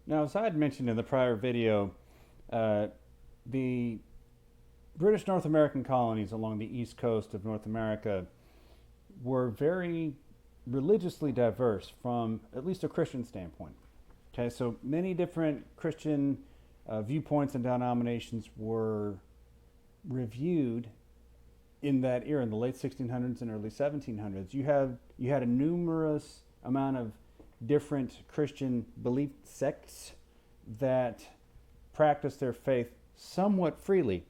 Now, as I had mentioned in the prior video, the British North American colonies along the east coast of North America were very religiously diverse from at least a Christian standpoint. Okay, so many different Christian viewpoints and denominations were reviewed in that era, in the late 1600s and early 1700s. You had a numerous amount of different Christian belief sects that practiced their faith somewhat freely.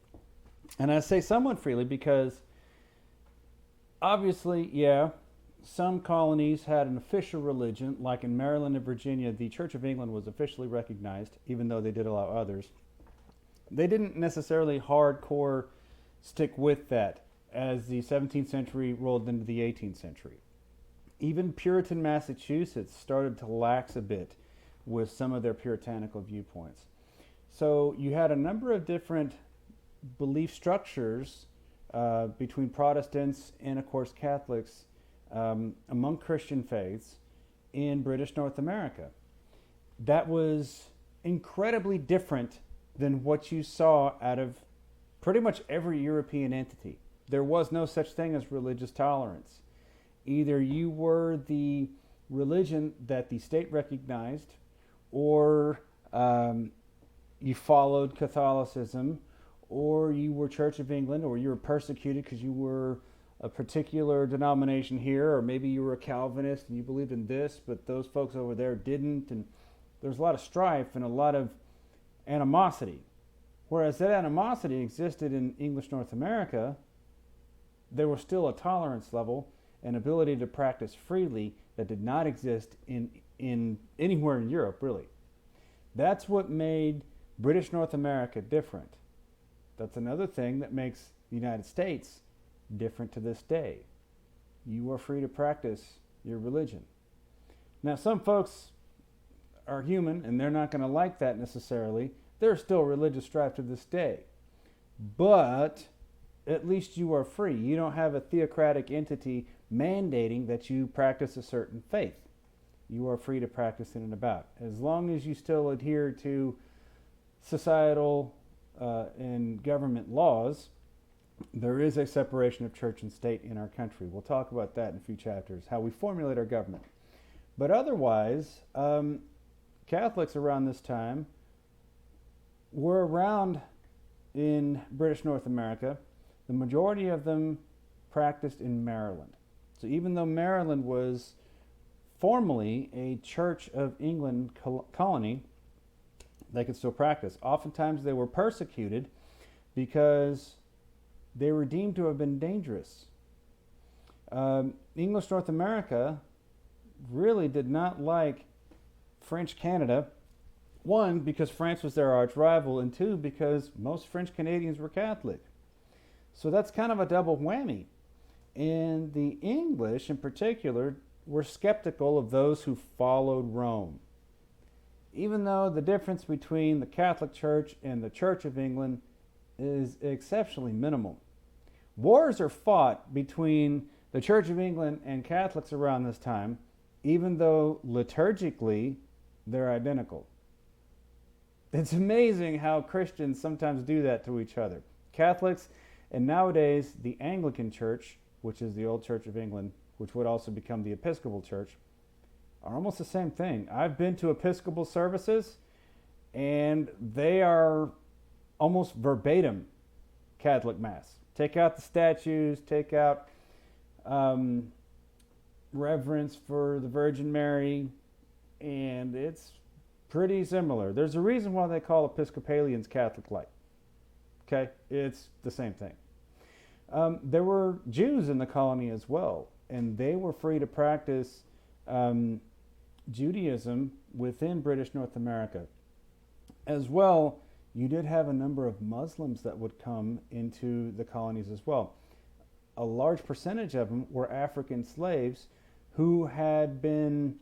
And I say somewhat freely because obviously, yeah, some colonies had an official religion, like in Maryland and Virginia, the Church of England was officially recognized, even though they did allow others. They didn't necessarily hardcore stick with that as the 17th century rolled into the 18th century. Even Puritan Massachusetts started to lax a bit with some of their puritanical viewpoints. So you had a number of different belief structures between Protestants and, of course, Catholics among Christian faiths in British North America. That was incredibly different than what you saw out of pretty much every European entity. There was no such thing as religious tolerance. Either you were the religion that the state recognized, or you followed Catholicism, or you were Church of England, or you were persecuted because you were a particular denomination here, or maybe you were a Calvinist and you believed in this, but those folks over there didn't. And there's a lot of strife and a lot of animosity. Whereas that animosity existed in English North America, there was still a tolerance level and ability to practice freely that did not exist in anywhere in Europe, really. That's what made British North America different. That's another thing that makes the United States different to this day. You are free to practice your religion. Now, some folks are human and they're not going to like that necessarily. There's still religious strife to this day. But at least you are free. You don't have a theocratic entity mandating that you practice a certain faith. You are free to practice in and about. As long as you still adhere to societal and government laws, there is a separation of church and state in our country. We'll talk about that in a few chapters, how we formulate our government. But otherwise, Catholics around this time were around in British North America. The majority of them practiced in Maryland. So even though Maryland was formally a Church of England colony, they could still practice. Oftentimes they were persecuted because they were deemed to have been dangerous. English North America really did not like French Canada. One, because France was their arch rival, and two, because most French Canadians were Catholic. So that's kind of a double whammy. And the English, in particular, were skeptical of those who followed Rome. Even though the difference between the Catholic Church and the Church of England is exceptionally minimal. Wars are fought between the Church of England and Catholics around this time, even though liturgically they're identical. It's amazing how Christians sometimes do that to each other. Catholics, and nowadays the Anglican Church, which is the old Church of England, which would also become the Episcopal Church, are almost the same thing. I've been to Episcopal services, and they are almost verbatim Catholic Mass. Take out the statues, take out reverence for the Virgin Mary, and it's pretty similar. There's a reason why they call Episcopalians Catholic-like. Okay, it's the same thing. There were Jews in the colony as well, and they were free to practice Judaism within British North America. As well, you did have a number of Muslims that would come into the colonies as well. A large percentage of them were African slaves who had been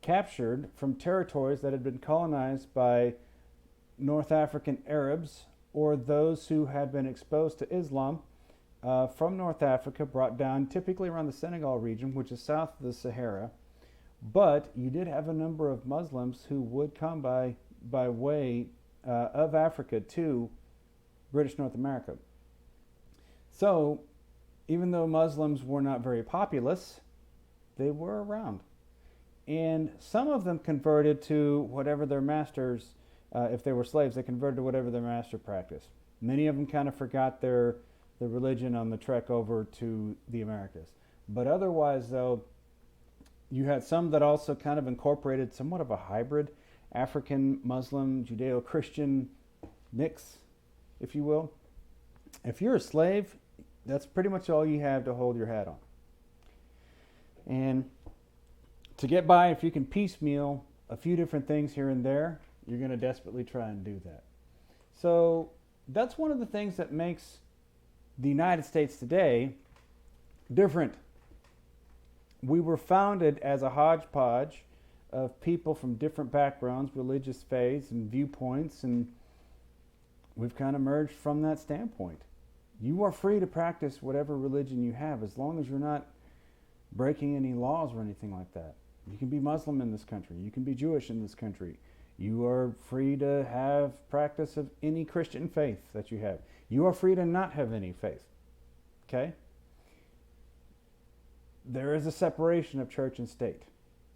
captured from territories that had been colonized by North African Arabs, or those who had been exposed to Islam from North Africa, brought down typically around the Senegal region, which is south of the Sahara, But you did have a number of Muslims who would come by way of Africa to British North America. So even though Muslims were not very populous, they were around. And some of them converted to whatever their masters, if they were slaves, they converted to whatever their master practiced. Many of them kind of forgot their religion on the trek over to the Americas. But otherwise, though, you had some that also kind of incorporated somewhat of a hybrid African, Muslim, Judeo-Christian mix, if you will. If you're a slave, that's pretty much all you have to hold your hat on. And to get by, if you can piecemeal a few different things here and there, you're going to desperately try and do that. So that's one of the things that makes the United States today different. We were founded as a hodgepodge of people from different backgrounds, religious faiths, and viewpoints, and we've kind of merged from that standpoint. You are free to practice whatever religion you have as long as you're not breaking any laws or anything like that. You can be Muslim in this country. You can be Jewish in this country. You are free to have practice of any Christian faith that you have. You are free to not have any faith. Okay? There is a separation of church and state.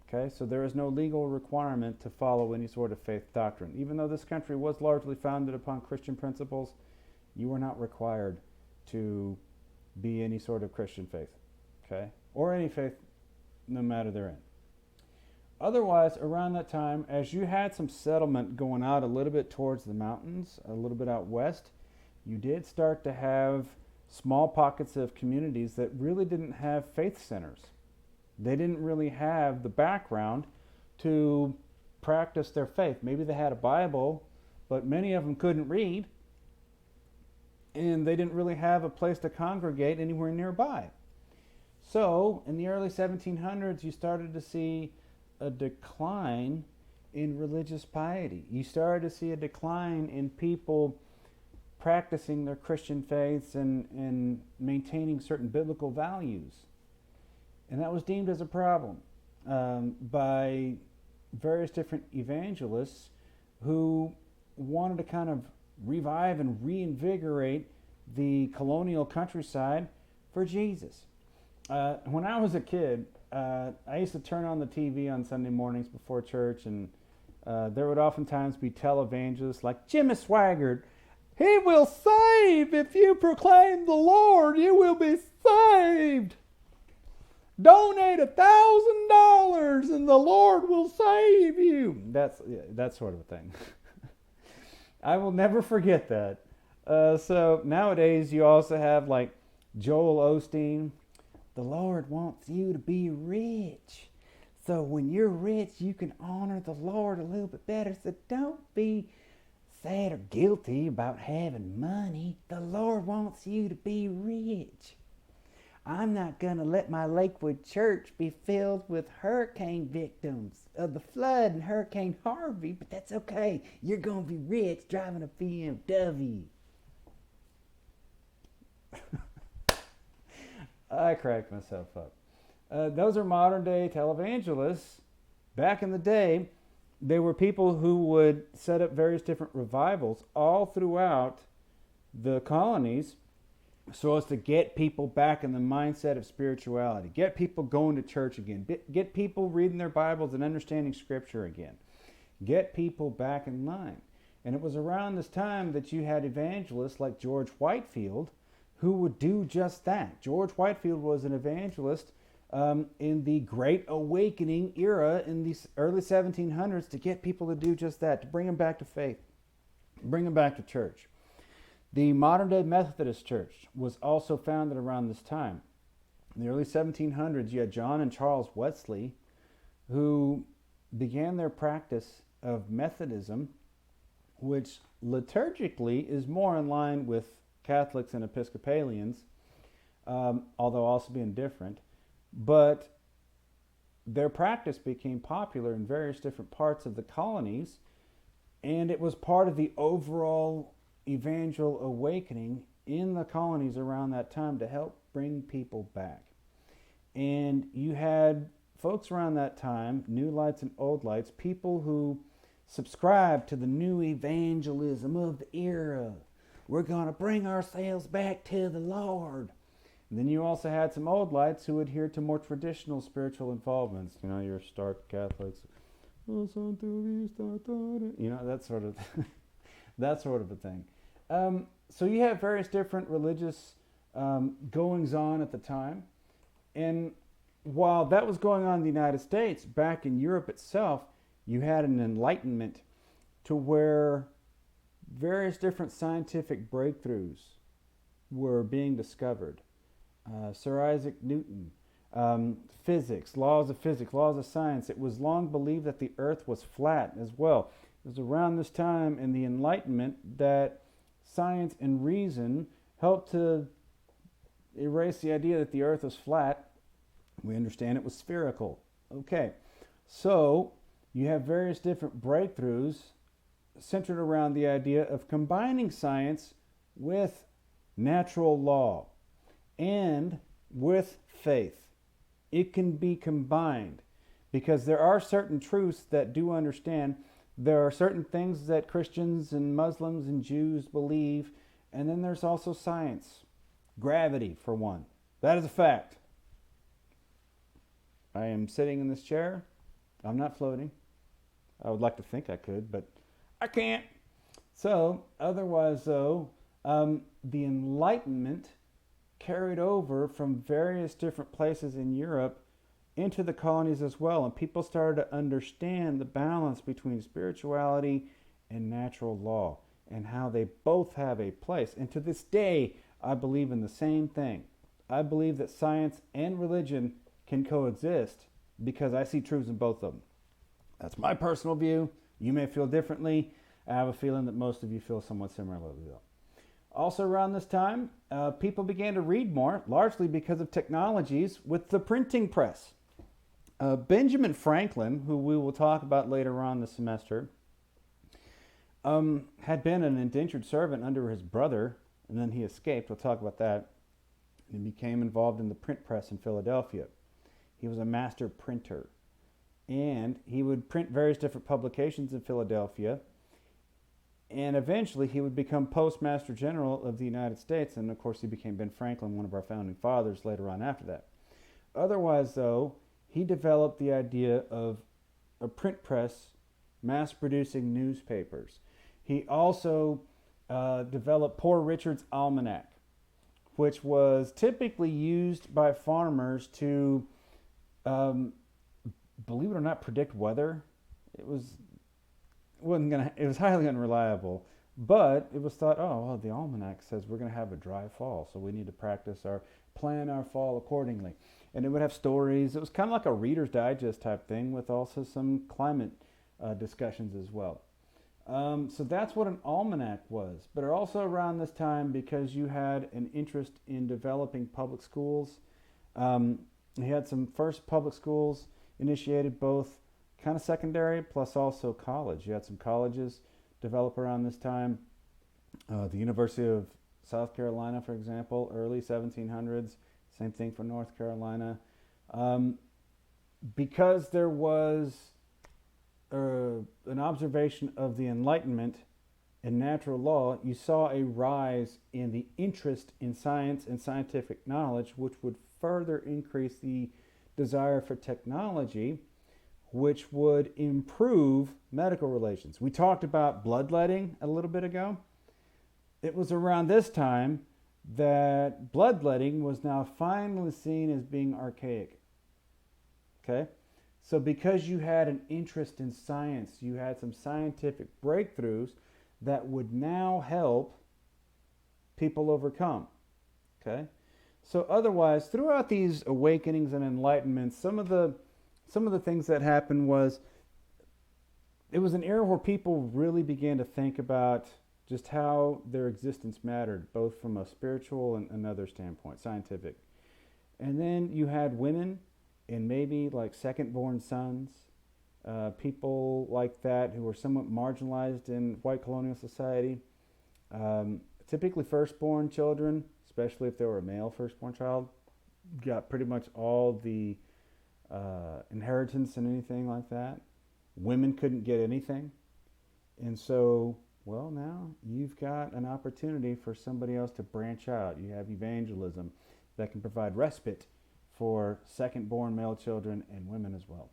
Okay? So there is no legal requirement to follow any sort of faith doctrine. Even though this country was largely founded upon Christian principles, you are not required to be any sort of Christian faith. Okay? Or any faith, no matter therein. Otherwise, around that time, as you had some settlement going out a little bit towards the mountains, a little bit out west, you did start to have small pockets of communities that really didn't have faith centers. They didn't really have the background to practice their faith. Maybe they had a Bible, but many of them couldn't read, and they didn't really have a place to congregate anywhere nearby. So, in the early 1700s, you started to see a decline in religious piety. You started to see a decline in people practicing their Christian faiths and maintaining certain biblical values. And that was deemed as a problem by various different evangelists who wanted to kind of revive and reinvigorate the colonial countryside for Jesus. When I was a kid, I used to turn on the TV on Sunday mornings before church, and there would oftentimes be televangelists like Jimmy Swaggart. He will save if you proclaim the Lord. You will be saved. Donate $1,000 and the Lord will save you. That sort of a thing. I will never forget that. So nowadays you also have like Joel Osteen. The Lord wants you to be rich. So when you're rich, you can honor the Lord a little bit better. So don't be sad or guilty about having money. The Lord wants you to be rich. I'm not going to let my Lakewood church be filled with hurricane victims of the flood and Hurricane Harvey, but that's okay. You're going to be rich driving a BMW. I cracked myself up. Those are modern day televangelists. Back in the day, they were people who would set up various different revivals all throughout the colonies so as to get people back in the mindset of spirituality, get people going to church again, get people reading their Bibles and understanding Scripture again, get people back in line. And it was around this time that you had evangelists like George Whitefield who would do just that. George Whitefield was an evangelist in the Great Awakening era in the early 1700s to get people to do just that, to bring them back to faith, bring them back to church. The modern-day Methodist Church was also founded around this time. In the early 1700s, you had John and Charles Wesley, who began their practice of Methodism, which liturgically is more in line with Catholics and Episcopalians, although also being different. But their practice became popular in various different parts of the colonies, and it was part of the overall evangelical awakening in the colonies around that time to help bring people back. And you had folks around that time, new lights and old lights, people who subscribed to the new evangelism of the era. We're going to bring ourselves back to the Lord. And then you also had some old lights who adhered to more traditional spiritual involvements. You know, your stark Catholics. You know, that sort of that sort of a thing. So you have various different religious goings on at the time. And while that was going on in the United States, back in Europe itself, you had an Enlightenment to where various different scientific breakthroughs were being discovered. Sir Isaac Newton, physics, laws of science. It was long believed that the earth was flat as well. It was around this time in the Enlightenment that science and reason helped to erase the idea that the earth was flat. We understand it was spherical. Okay, so you have various different breakthroughs centered around the idea of combining science with natural law and with faith. It can be combined because there are certain truths that do understand. There are certain things that Christians and Muslims and Jews believe, and then there's also science. Gravity, for one. That is a fact. I am sitting in this chair. I'm not floating. I would like to think I could, but I can't. So, otherwise, though, the Enlightenment carried over from various different places in Europe into the colonies as well, and people started to understand the balance between spirituality and natural law and how they both have a place. And to this day, I believe in the same thing. I believe that science and religion can coexist because I see truths in both of them. That's my personal view. You may feel differently. I have a feeling that most of you feel somewhat similarly, though. Also around this time, people began to read more, largely because of technologies with the printing press. Benjamin Franklin, who we will talk about later on this semester, had been an indentured servant under his brother, and then he escaped. We'll talk about that. And he became involved in the print press in Philadelphia. He was a master printer, and he would print various different publications in Philadelphia. And eventually he would become Postmaster General of the United States. And of course he became Ben Franklin, one of our founding fathers, later on after that. Otherwise, though, he developed the idea of a print press mass producing newspapers. He also developed Poor Richard's Almanac, which was typically used by farmers to, believe it or not, predict weather. It was highly unreliable, but it was thought, oh, well, the almanac says we're going to have a dry fall, so we need to plan our fall accordingly. And it would have stories. It was kind of like a Reader's Digest type thing with also some climate discussions as well. So that's what an almanac was. But also around this time, because you had an interest in developing public schools, you had some first public schools initiated both kind of secondary plus also college. You had some colleges develop around this time. The University of South Carolina, for example, early 1700s. Same thing for North Carolina. Because there was an observation of the Enlightenment and natural law, you saw a rise in the interest in science and scientific knowledge, which would further increase the desire for technology, which would improve medical relations. We talked about bloodletting a little bit ago. It was around this time that bloodletting was now finally seen as being archaic. Okay? So because you had an interest in science, you had some scientific breakthroughs that would now help people overcome. Okay? So otherwise, throughout these awakenings and enlightenments, some of the things that happened was it was an era where people really began to think about just how their existence mattered, both from a spiritual and another standpoint, scientific. And then you had women and maybe like second-born sons, people like that who were somewhat marginalized in white colonial society. Typically firstborn children, especially if they were a male firstborn child, got pretty much all the inheritance and anything like that. Women couldn't get anything. And so, well, now you've got an opportunity for somebody else to branch out. You have evangelism that can provide respite for second born male children and women as well.